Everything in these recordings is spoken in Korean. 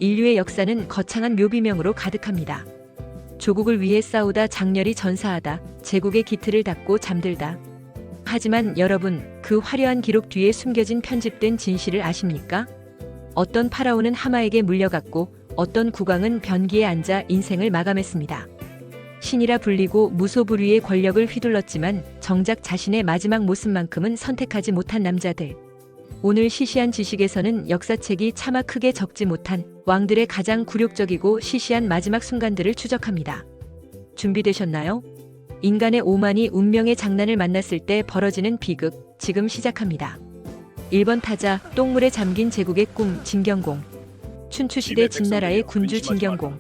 인류의 역사는 거창한 묘비명으로 가득합니다. 조국을 위해 싸우다 장렬히 전사하다, 제국의 기틀을 닦고 잠들다. 하지만 여러분, 그 화려한 기록 뒤에 숨겨진 편집된 진실을 아십니까? 어떤 파라오는 하마에게 물려갔고 어떤 국왕은 변기에 앉아 인생을 마감했습니다. 신이라 불리고 무소불위의 권력을 휘둘렀지만 정작 자신의 마지막 모습만큼은 선택하지 못한 남자들. 오늘 시시한 지식에서는 역사책이 차마 크게 적지 못한 왕들의 가장 굴욕적이고 시시한 마지막 순간들을 추적합니다. 준비되셨나요? 인간의 오만이 운명의 장난을 만났을 때 벌어지는 비극, 지금 시작합니다. 1번 타자, 똥물에 잠긴 제국의 꿈, 진경공. 춘추시대 진나라의 군주 진경공.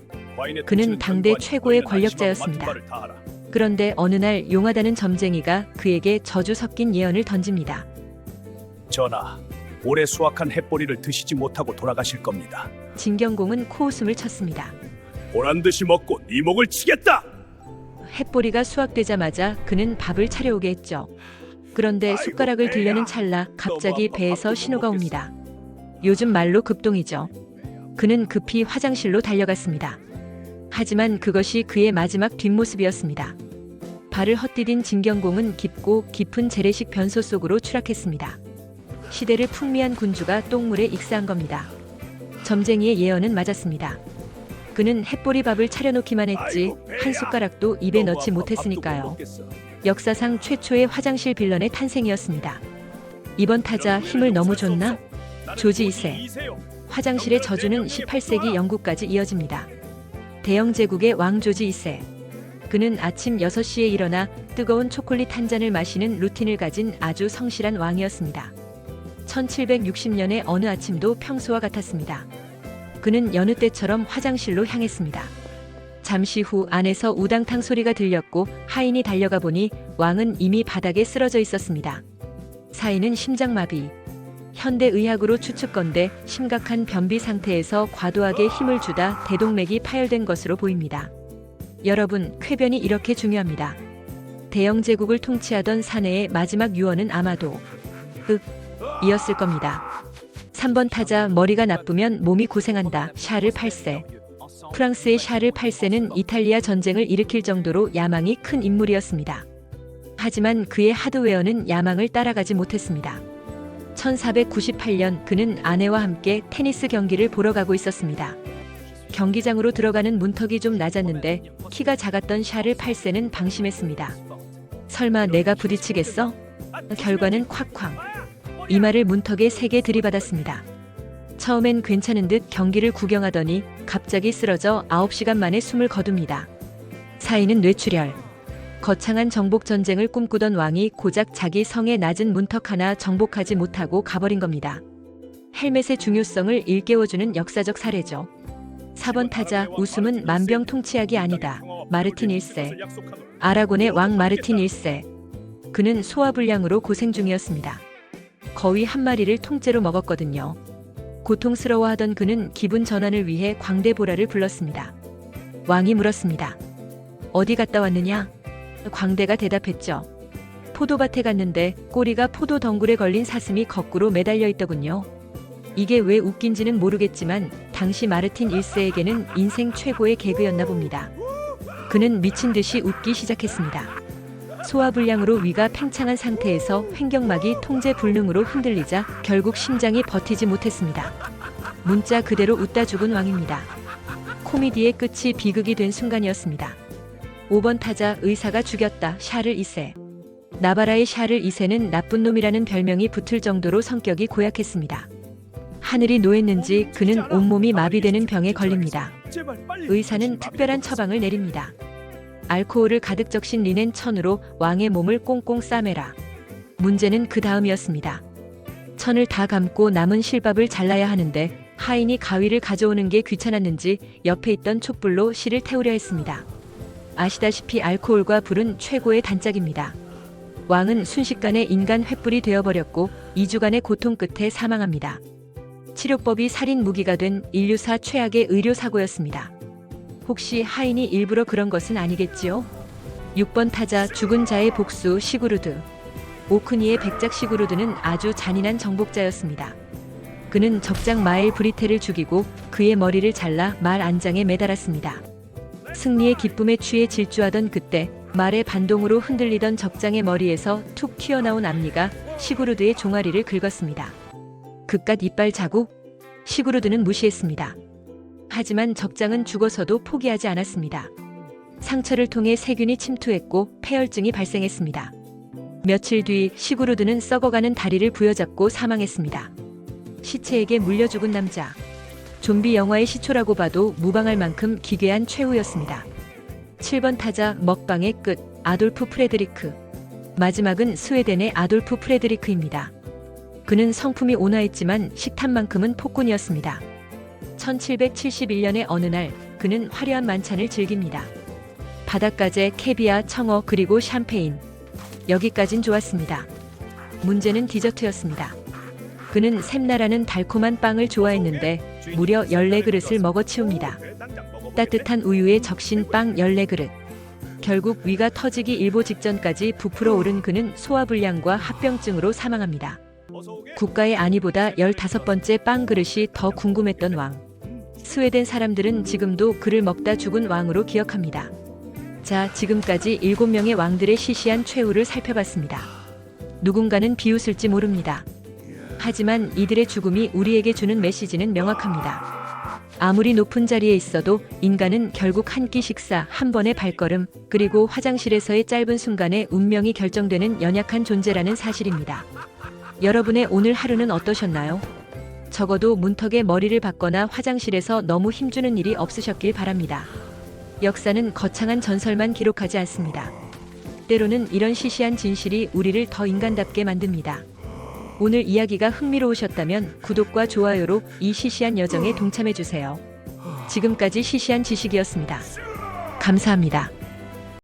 그는 당대 최고의 권력자였습니다. 그런데 어느 날 용하다는 점쟁이가 그에게 저주 섞인 예언을 던집니다. 전하, 올해 수확한 햇보리를 드시지 못하고 돌아가실 겁니다. 진경공은 코웃음을 쳤습니다. 보란듯이 먹고 네 목을 치겠다! 햇보리가 수확되자마자 그는 밥을 차려오게 했죠. 그런데 숟가락을 들려는 찰나 갑자기 배에서 신호가 옵니다. 요즘 말로 급동이죠. 그는 급히 화장실로 달려갔습니다. 하지만 그것이 그의 마지막 뒷모습이었습니다. 발을 헛디딘 진경공은 깊고 깊은 재래식 변소 속으로 추락했습니다. 시대를 풍미한 군주가 똥물에 익사한 겁니다. 점쟁이의 예언은 맞았습니다. 그는 햇보리 밥을 차려놓기만 했지 한 숟가락도 입에 넣지 못했으니까요. 역사상 최초의 화장실 빌런의 탄생이었습니다. 이번 타자 힘을 너무 줬나? 조지 2세. 화장실의 저주는 18세기 영국까지 이어집니다. 대영 제국의 왕 조지 2세. 그는 아침 6시에 일어나 뜨거운 초콜릿 한 잔을 마시는 루틴을 가진 아주 성실한 왕이었습니다. 1760년의 어느 아침도 평소와 같았습니다. 그는 여느 때처럼 화장실로 향했습니다. 잠시 후 안에서 우당탕 소리가 들렸고 하인이 달려가 보니 왕은 이미 바닥에 쓰러져 있었습니다. 사인은 심장마비. 현대의학으로 추측건대 심각한 변비 상태에서 과도하게 힘을 주다 대동맥이 파열된 것으로 보입니다. 여러분, 쾌변이 이렇게 중요합니다. 대영 제국을 통치하던 사내의 마지막 유언은 아마도 이었을 겁니다. 3번 타자, 머리가 나쁘면 몸이 고생한다. 샤를 8세. 프랑스의 샤를 8세는 이탈리아 전쟁을 일으킬 정도로 야망이 큰 인물이었습니다. 하지만 그의 하드웨어는 야망을 따라가지 못했습니다. 1498년 그는 아내와 함께 테니스 경기를 보러 가고 있었습니다. 경기장으로 들어가는 문턱이 좀 낮았는데 키가 작았던 샤를 8세는 방심했습니다. 설마 내가 부딪히겠어? 결과는 콱쾅. 이마를 문턱에 세게 들이받았습니다. 처음엔 괜찮은 듯 경기를 구경하더니 갑자기 쓰러져 9시간 만에 숨을 거둡니다. 사인은 뇌출혈. 거창한 정복 전쟁을 꿈꾸던 왕이 고작 자기 성의 낮은 문턱 하나 정복하지 못하고 가버린 겁니다. 헬멧의 중요성을 일깨워주는 역사적 사례죠. 4번 타자, 웃음은 만병통치약이 아니다. 마르틴 1세. 아라곤의 왕 마르틴 1세. 그는 소화불량으로 고생 중이었습니다. 거위 한 마리를 통째로 먹었거든요. 고통스러워하던 그는 기분 전환을 위해 광대보라를 불렀습니다. 왕이 물었습니다. 어디 갔다 왔느냐? 광대가 대답했죠. 포도밭에 갔는데 꼬리가 포도 덩굴에 걸린 사슴이 거꾸로 매달려 있더군요. 이게 왜 웃긴지는 모르겠지만 당시 마르틴 1세에게는 인생 최고의 개그였나 봅니다. 그는 미친 듯이 웃기 시작했습니다. 소화불량으로 위가 팽창한 상태에서 횡격막이 통제 불능으로 흔들리자 결국 심장이 버티지 못했습니다. 문자 그대로 웃다 죽은 왕입니다. 코미디의 끝이 비극이 된 순간이었습니다. 5번 타자, 의사가 죽였다. 샤를 2세. 나바라의 샤를 2세는 나쁜 놈이라는 별명이 붙을 정도로 성격이 고약했습니다. 하늘이 노했는지 그는 온몸이 마비되는 병에 걸립니다. 의사는 특별한 처방을 내립니다. 알코올을 가득 적신 리넨 천으로 왕의 몸을 꽁꽁 싸매라. 문제는 그 다음이었습니다. 천을 다 감고 남은 실밥을 잘라야 하는데 하인이 가위를 가져오는 게 귀찮았는지 옆에 있던 촛불로 실을 태우려 했습니다. 아시다시피 알코올과 불은 최고의 단짝입니다. 왕은 순식간에 인간 횃불이 되어버렸고 2주간의 고통 끝에 사망합니다. 치료법이 살인 무기가 된 인류사 최악의 의료사고였습니다. 혹시 하인이 일부러 그런 것은 아니겠지요? 6번 타자, 죽은 자의 복수. 시구르드. 오크니의 백작 시구르드는 아주 잔인한 정복자였습니다. 그는 적장 마엘 브리테를 죽이고 그의 머리를 잘라 말 안장에 매달았습니다. 승리의 기쁨에 취해 질주하던 그때 말의 반동으로 흔들리던 적장의 머리에서 툭 튀어나온 앞니가 시구르드의 종아리를 긁었습니다. 그깟 이빨 자국? 시구르드는 무시했습니다. 하지만 적장은 죽어서도 포기하지 않았습니다. 상처를 통해 세균이 침투했고 폐혈증이 발생했습니다. 며칠 뒤 시구르드는 썩어가는 다리를 부여잡고 사망했습니다. 시체에게 물려 죽은 남자. 좀비 영화의 시초라고 봐도 무방할 만큼 기괴한 최후였습니다. 7번 타자 먹방의 끝 아돌프 프레드리크. 마지막은 스웨덴의 아돌프 프레드리크입니다. 그는 성품이 온화했지만 식탐만큼은 폭군이었습니다. 1771년의 어느 날 그는 화려한 만찬을 즐깁니다. 바닷가재, 캐비아, 청어 그리고 샴페인. 여기까진 좋았습니다. 문제는 디저트였습니다. 그는 샘나라는 달콤한 빵을 좋아했는데 무려 14그릇을 먹어치웁니다. 따뜻한 우유에 적신 빵 14그릇. 결국 위가 터지기 일보 직전까지 부풀어 오른 그는 소화불량과 합병증으로 사망합니다. 국가의 안위보다 15번째 빵 그릇이 더 궁금했던 왕. 스웨덴 사람들은 지금도 그를 먹다 죽은 왕으로 기억합니다. 자, 지금까지 7명의 왕들의 시시한 최후를 살펴봤습니다. 누군가는 비웃을지 모릅니다. 하지만 이들의 죽음이 우리에게 주는 메시지는 명확합니다. 아무리 높은 자리에 있어도 인간은 결국 한 끼 식사, 한 번의 발걸음, 그리고 화장실에서의 짧은 순간에 운명이 결정되는 연약한 존재라는 사실입니다. 여러분의 오늘 하루는 어떠셨나요? 적어도 문턱에 머리를 박거나 화장실에서 너무 힘주는 일이 없으셨길 바랍니다. 역사는 거창한 전설만 기록하지 않습니다. 때로는 이런 시시한 진실이 우리를 더 인간답게 만듭니다. 오늘 이야기가 흥미로우셨다면 구독과 좋아요로 이 시시한 여정에 동참해주세요. 지금까지 시시한 지식이었습니다. 감사합니다.